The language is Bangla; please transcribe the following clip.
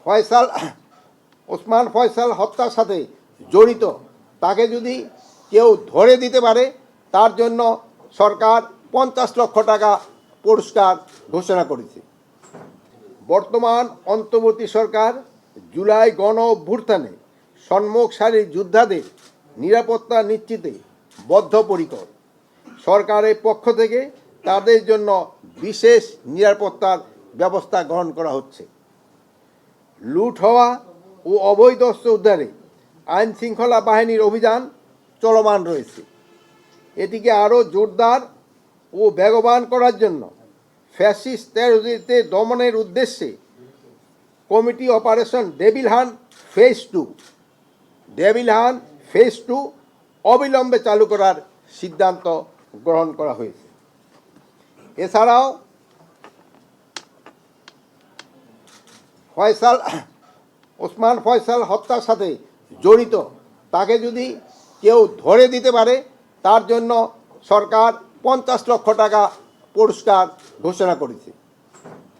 ফয়সাল ওসমান ফয়সাল হত্যার সাথে জড়িত তাকে যদি কেউ ধরে দিতে পারে তার জন্য সরকার 50 লক্ষ টাকা পুরস্কার ঘোষণা করেছে। বর্তমান অন্তর্বর্তী সরকার জুলাই গণ অভ্যুত্থানে সম্মুখ সারির যোদ্ধাদের নিরাপত্তা নিশ্চিতে বদ্ধপরিকর। সরকারের পক্ষ থেকে তাদের জন্য বিশেষ নিরাপত্তার ব্যবস্থা গ্রহণ করা হচ্ছে। লুট হওয়া ও অবৈধ অস্ত্র উদ্ধারে আইন শৃঙ্খলা বাহিনীর অভিযান চলমান রয়েছে। এটিকে আরও জোরদার ও বেগবান করার জন্য ফ্যাসিস্ট টেরোরিস্টদের দমনের উদ্দেশ্যে committee operation devil hunt phase 2 অবিলম্বে চালু করার সিদ্ধান্ত গ্রহণ করা হয়েছে। এছাড়াও ওসমান ফয়সাল হত্যার সাথে জড়িত তাকে যদি কেউ ধরে দিতে পারে তার জন্য সরকার 50 লক্ষ টাকা পুরস্কার ঘোষণা করেছে।